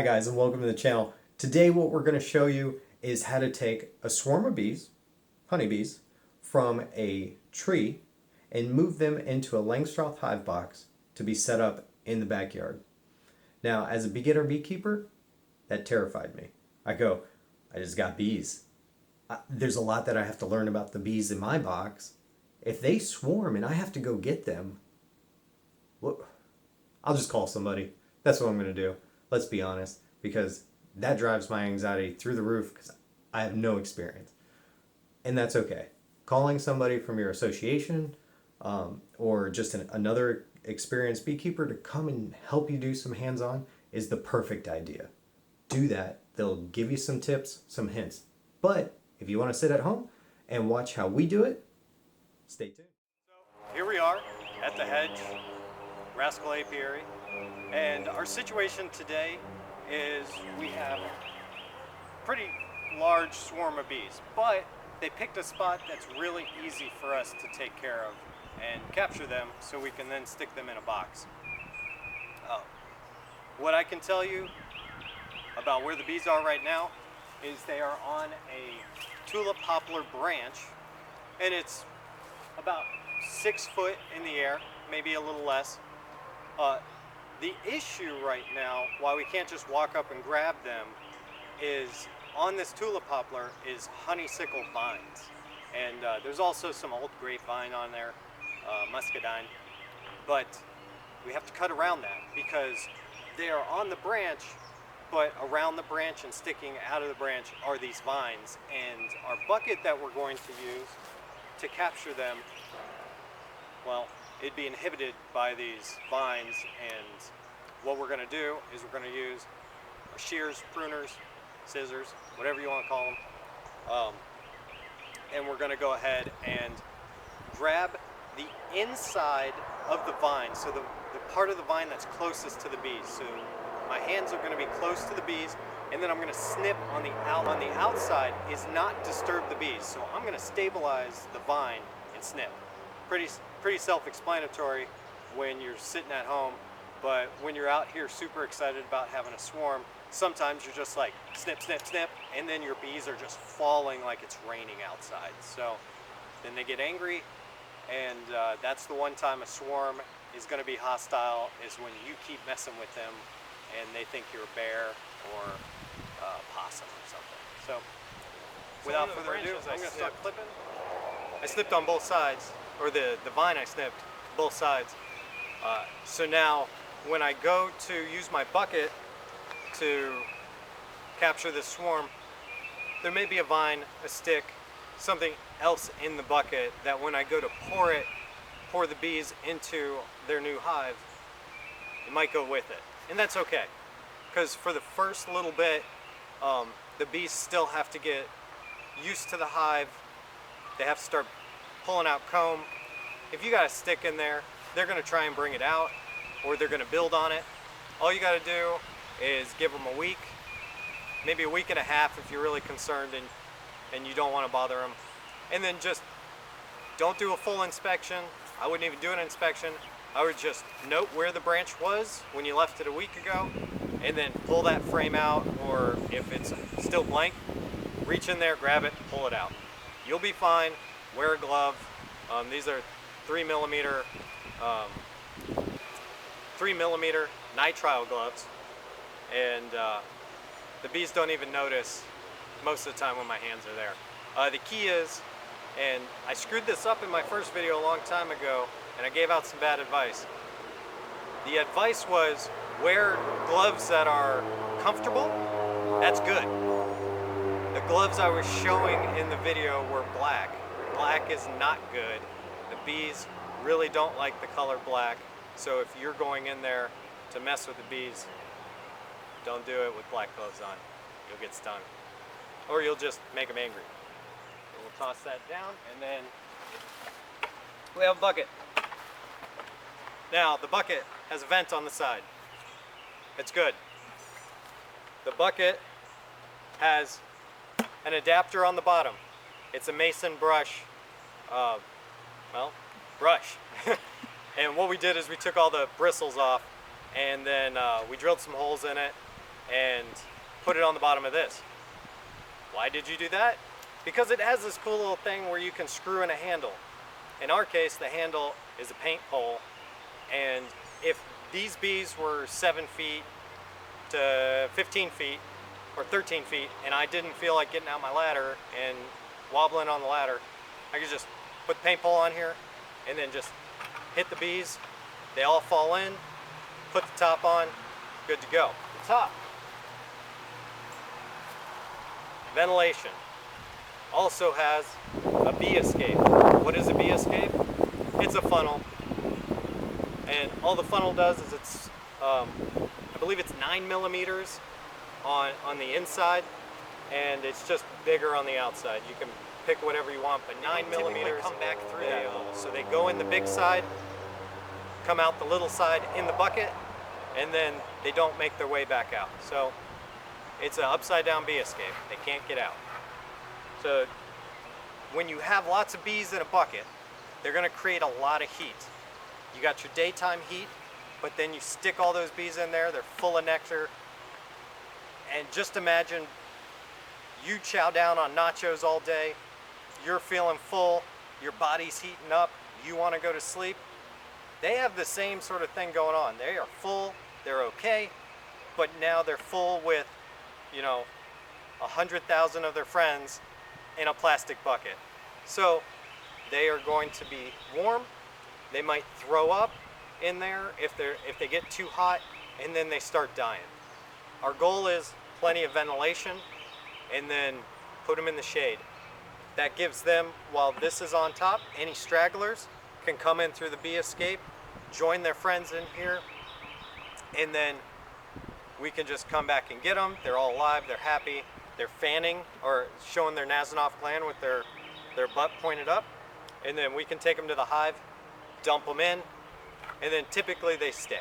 Hi guys, and welcome to the channel. Today what we're going to show you is how to take a swarm of bees, honeybees, from a tree and move them into a Langstroth hive box to be set up in the backyard. Now, as a beginner beekeeper, that terrified me. I just got bees. There's a lot that I have to learn about the bees in my box. If they swarm and I have to go get them, I'll just call somebody. That's what I'm going to do. Let's be honest, because that drives my anxiety through the roof because I have no experience. And that's okay. Calling somebody from your association or just another experienced beekeeper to come and help you do some hands-on is the perfect idea. Do that. They'll give you some tips, some hints. But if you want to sit at home and watch how we do it, stay tuned. So here we are at the hedge, Rascal Apiary. And our situation today is we have a pretty large swarm of bees, but they picked a spot that's really easy for us to take care of and capture them so we can then stick them in a box. What I can tell you about where the bees are right now is they are on a tulip poplar branch, and it's about 6 foot in the air, maybe a little less. The issue right now, why we can't just walk up and grab them, is on this tulip poplar is honeysuckle vines. And there's also some old grapevine on there, muscadine. But we have to cut around that because they are on the branch, but around the branch and sticking out of the branch are these vines. And our bucket that we're going to use to capture them, well, it'd be inhibited by these vines, and what we're going to do is we're going to use our shears, pruners, scissors, whatever you want to call them, and we're going to go ahead and grab the inside of the vine, so the part of the vine that's closest to the bees. So my hands are going to be close to the bees, and then I'm going to snip on the outside is not disturb the bees. So I'm going to stabilize the vine and snip. Pretty self-explanatory when you're sitting at home, but when you're out here super excited about having a swarm, sometimes you're just like snip, snip, snip, and then your bees are just falling like it's raining outside. So then they get angry, and that's the one time a swarm is going to be hostile, is when you keep messing with them and they think you're a bear or a possum or something. So without further ado, I'm going to start clipping. I snipped on both sides, or the vine I snipped both sides. So now when I go to use my bucket to capture this swarm, there may be a vine, a stick, something else in the bucket that when I go to pour the bees into their new hive, it might go with it. And that's okay, because for the first little bit, the bees still have to get used to the hive. They have to start pulling out comb. If you got a stick in there, they're going to try and bring it out, or they're going to build on it. All you got to do is give them a week, maybe a week and a half if you're really concerned and you don't want to bother them. And then just don't do a full inspection. I wouldn't even do an inspection. I would just note where the branch was when you left it a week ago, and then pull that frame out, or if it's still blank, reach in there, grab it, pull it out. You'll be fine. Wear a glove. These are 3mm nitrile gloves, and the bees don't even notice most of the time when my hands are there. The key is, and I screwed this up in my first video a long time ago, and I gave out some bad advice. The advice was wear gloves that are comfortable. That's good. The gloves I was showing in the video were black. Black is not good. The bees really don't like the color black. So if you're going in there to mess with the bees, don't do it with black gloves on. You'll get stung. Or you'll just make them angry. So we'll toss that down, and then we have a bucket. Now the bucket has a vent on the side. It's good. The bucket has an adapter on the bottom. It's a mason brush, brush. And what we did is we took all the bristles off, and then we drilled some holes in it, and put it on the bottom of this. Why did you do that? Because it has this cool little thing where you can screw in a handle. In our case, the handle is a paint pole, and if these bees were 7 feet to 15 feet or 13 feet, and I didn't feel like getting out my ladder and wobbling on the ladder, I could just put the paint pole on here and then just hit the bees. They all fall in, put the top on, good to go. The top. Ventilation. Also has a bee escape. What is a bee escape? It's a funnel. And all the funnel does is it's, I believe it's 9 millimeters on the inside, and it's just bigger on the outside. You can pick whatever you want, but 9 millimeters come back through that hole. So they go in the big side, come out the little side in the bucket, and then they don't make their way back out. So it's an upside down bee escape. They can't get out. So when you have lots of bees in a bucket, they're gonna create a lot of heat. You got your daytime heat, but then you stick all those bees in there, they're full of nectar. And just imagine you chow down on nachos all day, you're feeling full, your body's heating up, you wanna go to sleep. They have the same sort of thing going on. They are full, they're okay, but now they're full with, 100,000 of their friends in a plastic bucket. So they are going to be warm. They might throw up in there if they get too hot, and then they start dying. Our goal is plenty of ventilation, and then put them in the shade. That gives them, while this is on top, any stragglers can come in through the bee escape, join their friends in here, and then we can just come back and get them. They're all alive, they're happy, they're fanning or showing their Nasonov gland with their butt pointed up, and then we can take them to the hive, dump them in, and then typically they stay.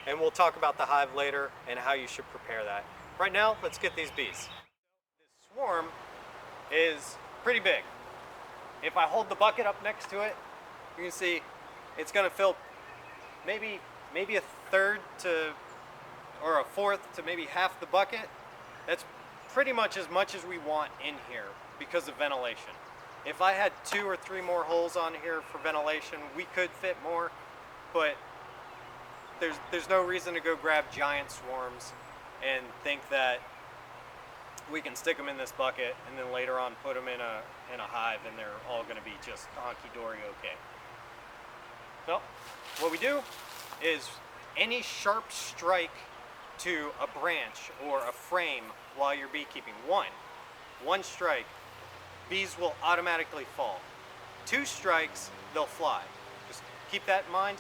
And we'll talk about the hive later and how you should prepare that. Right now, let's get these bees. This swarm is pretty big. If I hold the bucket up next to it, you can see it's gonna fill maybe a third to, or a fourth to maybe half the bucket. That's pretty much as we want in here because of ventilation. If I had 2 or 3 more holes on here for ventilation, we could fit more, but there's no reason to go grab giant swarms and think that we can stick them in this bucket and then later on put them in a hive and they're all going to be just honky-dory okay. So what we do is any sharp strike to a branch or a frame while you're beekeeping, one strike, bees will automatically fall. 2 strikes, they'll fly. Just keep that in mind.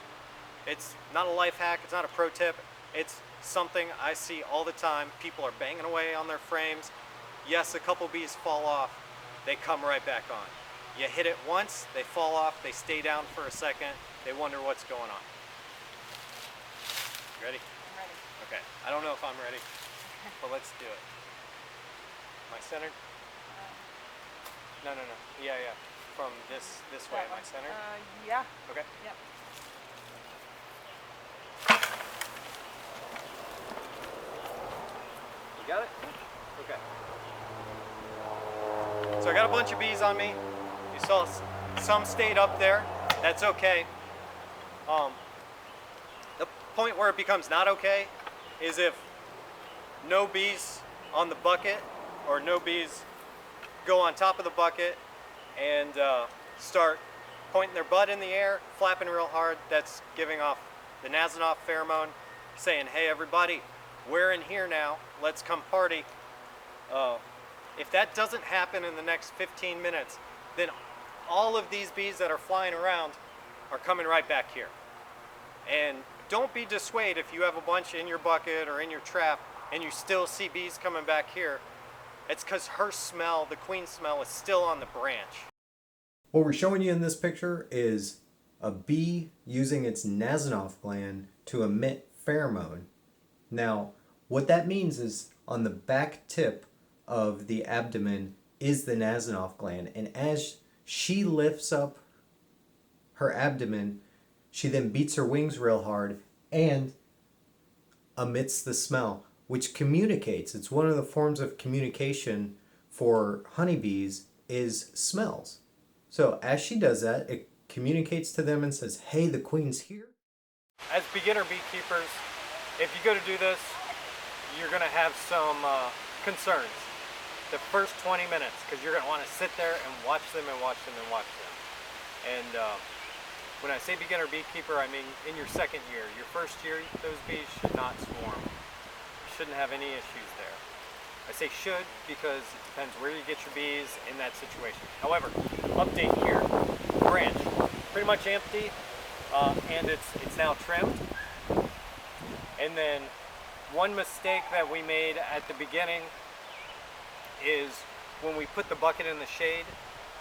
It's not a life hack, it's not a pro tip, it's something I see all the time. People are banging away on their frames. Yes, a couple bees fall off, they come right back on. You hit it once, they fall off, they stay down for a second, they wonder what's going on. Ready? I'm ready. Okay, I don't know if I'm ready, but let's do it. Am I centered? No. Yeah. From this way, am I centered? Yeah. Okay. Yep. You got it? Okay. So I got a bunch of bees on me. You saw some stayed up there. That's okay. The point where it becomes not okay is if no bees on the bucket or no bees go on top of the bucket and start pointing their butt in the air, flapping real hard. That's giving off the Nasonov pheromone, saying, hey everybody, we're in here now, let's come party. If that doesn't happen in the next 15 minutes, then all of these bees that are flying around are coming right back here. And don't be dissuaded if you have a bunch in your bucket or in your trap and you still see bees coming back here. It's because her smell, the queen smell, is still on the branch. What we're showing you in this picture is a bee using its Nasonov gland to emit pheromone. Now, what that means is on the back tip of the abdomen is the Nasonov gland, and as she lifts up her abdomen, she then beats her wings real hard and emits the smell, which communicates. It's one of the forms of communication for honeybees is smells. So as she does that, it communicates to them and says, hey, the queen's here. As beginner beekeepers, if you go to do this, you're going to have some concerns the first 20 minutes, because you're going to want to sit there and watch them and watch them and watch them. And when I say beginner beekeeper, I mean in your second year. Your first year, those bees should not swarm. You shouldn't have any issues there. I say should because it depends where you get your bees in that situation. However, update here, branch, pretty much empty, and it's now trimmed. And then one mistake that we made at the beginning is when we put the bucket in the shade,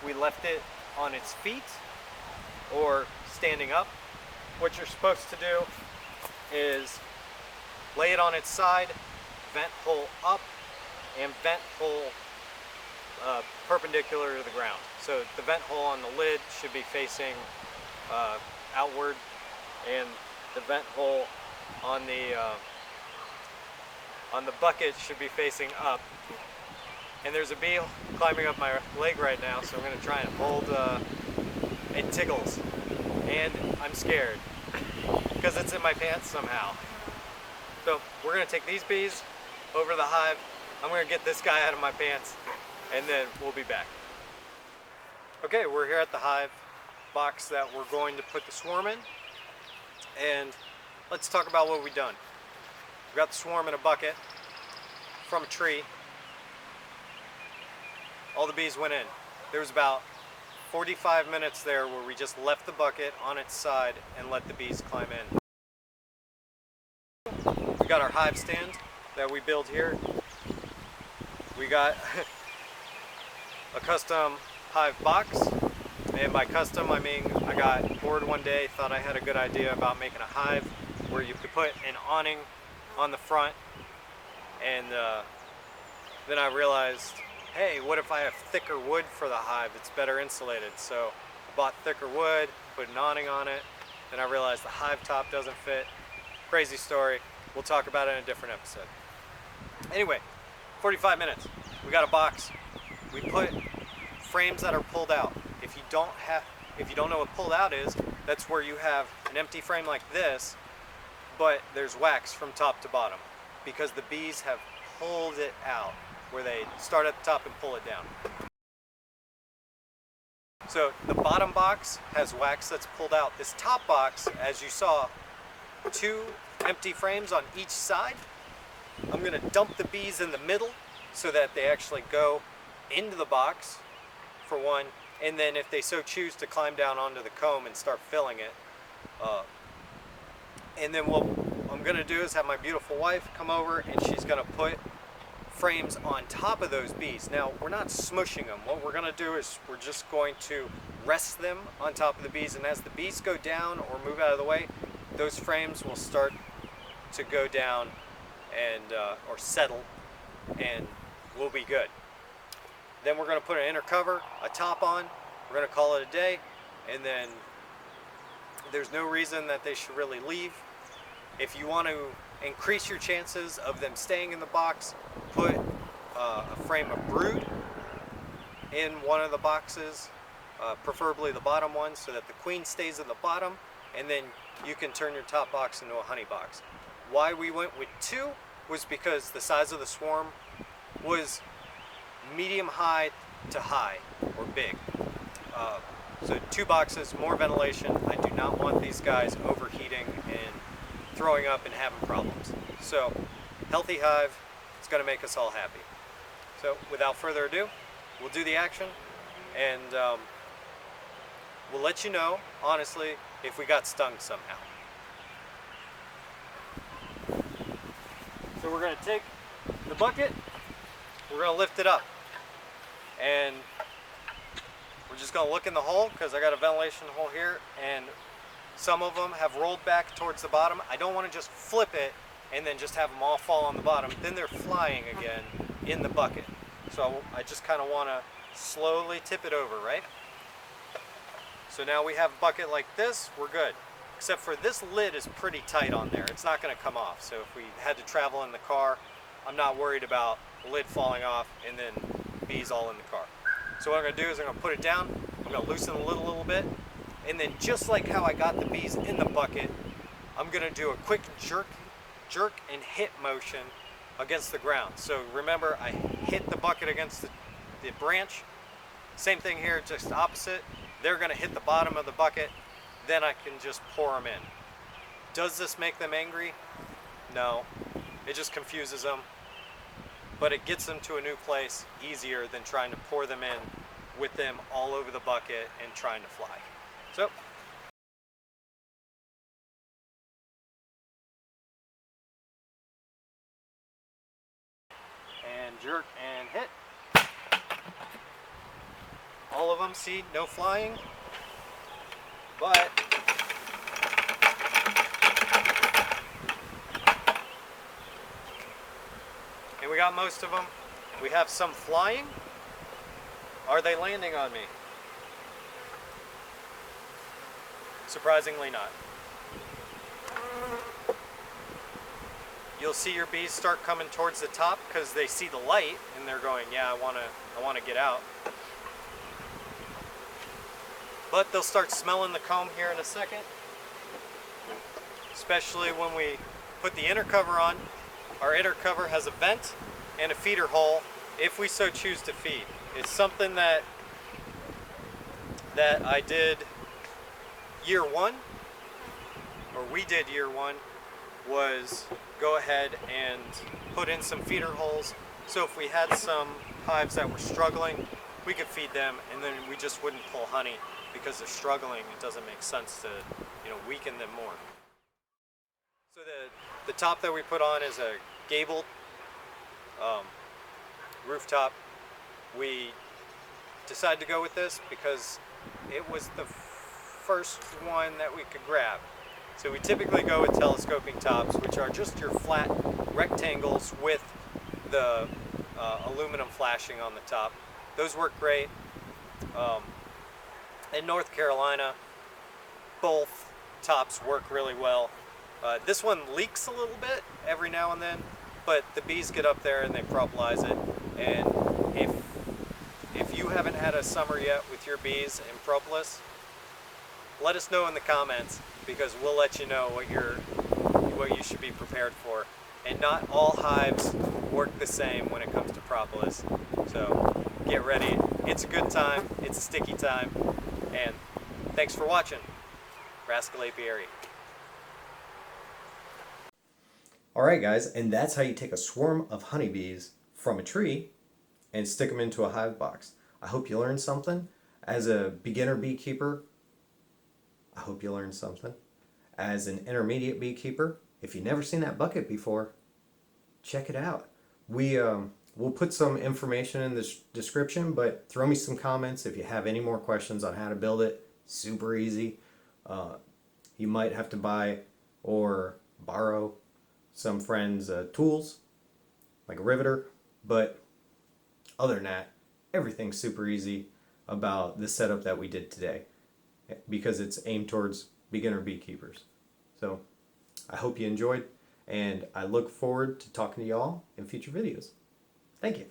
we left it on its feet or standing up. What you're supposed to do is lay it on its side, vent hole up, and vent hole perpendicular to the ground. So the vent hole on the lid should be facing outward, and the vent hole on the bucket should be facing up. And there's a bee climbing up my leg right now, so I'm going to try and hold. It tickles, and I'm scared because it's in my pants somehow. So we're going to take these bees over to the hive. I'm going to get this guy out of my pants, and then we'll be back. Okay, we're here at the hive box that we're going to put the swarm in, and let's talk about what we've done. We got the swarm in a bucket from a tree. All the bees went in. There was about 45 minutes there where we just left the bucket on its side and let the bees climb in. We got our hive stand that we build here. We got a custom hive box, and by custom I mean I got bored one day, thought I had a good idea about making a hive where you could put an awning on the front, and then I realized, hey, what if I have thicker wood for the hive that's better insulated? So I bought thicker wood, put an awning on it, then I realized the hive top doesn't fit. Crazy story. We'll talk about it in a different episode. Anyway, 45 minutes. We got a box. We put frames that are pulled out. If you don't know what pulled out is, that's where you have an empty frame like this, but there's wax from top to bottom because the bees have pulled it out, where they start at the top and pull it down. So the bottom box has wax that's pulled out. This top box, as you saw, 2 empty frames on each side. I'm going to dump the bees in the middle so that they actually go into the box, for one, and then if they so choose to climb down onto the comb and start filling it. And then what I'm going to do is have my beautiful wife come over, and she's going to put frames on top of those bees. Now, we're not smushing them. What we're going to do is we're just going to rest them on top of the bees, and as the bees go down or move out of the way, those frames will start to go down and or settle, and we'll be good. Then we're going to put an inner cover, a top on. We're going to call it a day, and then there's no reason that they should really leave. If you want to increase your chances of them staying in the box, put a frame of brood in one of the boxes, preferably the bottom one, so that the queen stays at the bottom, and then you can turn your top box into a honey box. Why we went with 2 was because the size of the swarm was medium high to high, or big. So 2 boxes, more ventilation. I do not want these guys overheating and throwing up and having problems. So healthy hive, it's going to make us all happy. So without further ado, we'll do the action, and we'll let you know, honestly, if we got stung somehow. So we're going to take the bucket, we're going to lift it up, and we're just going to look in the hole, because I got a ventilation hole here, and some of them have rolled back towards the bottom. I don't want to just flip it and then just have them all fall on the bottom. Then they're flying again in the bucket. So I just kind of want to slowly tip it over, right? So now we have a bucket like this, we're good. Except for this lid is pretty tight on there. It's not going to come off. So if we had to travel in the car, I'm not worried about the lid falling off and then bees all in the car. So what I'm going to do is I'm going to put it down, I'm going to loosen the lid a little bit, and then just like how I got the bees in the bucket, I'm going to do a quick jerk and hit motion against the ground. So remember, I hit the bucket against the branch. Same thing here, just opposite. They're going to hit the bottom of the bucket, then I can just pour them in. Does this make them angry? No. It just confuses them, but it gets them to a new place easier than trying to pour them in with them all over the bucket and trying to fly. So, and jerk and hit. All of them, see, no flying, but and we got most of them. We have some flying. Are they landing on me? Surprisingly not. You'll see your bees start coming towards the top because they see the light and they're going, yeah, I want to get out. But they'll start smelling the comb here in a second, especially when we put the inner cover on. Our inner cover has a vent and a feeder hole if we so choose to feed. It's something that I did year one, or we did year one, was go ahead and put in some feeder holes. So if we had some hives that were struggling, we could feed them, and then we just wouldn't pull honey because they're struggling. It doesn't make sense to, weaken them more. So the top that we put on is a gabled rooftop. We decided to go with this because it was the first one that we could grab. So we typically go with telescoping tops, which are just your flat rectangles with the aluminum flashing on the top. Those work great. In North Carolina, both tops work really well. This one leaks a little bit every now and then, but the bees get up there and they propolis it. And if you haven't had a summer yet with your bees in propolis, let us know in the comments, because we'll let you know what you should be prepared for. And not all hives work the same when it comes to propolis. So get ready. It's a good time. It's a sticky time. And thanks for watching. Rascal Apiary. Alright guys, and that's how you take a swarm of honeybees from a tree and stick them into a hive box. I hope you learned something. As a beginner beekeeper, I hope you learned something. As an intermediate beekeeper, if you've never seen that bucket before, check it out. We'll put some information in the description, but throw me some comments if you have any more questions on how to build it. Super easy. You might have to buy or borrow some friends' tools, like a riveter, but other than that, everything's super easy about the setup that we did today, because it's aimed towards beginner beekeepers. So I hope you enjoyed, and I look forward to talking to y'all in future videos. Thank you.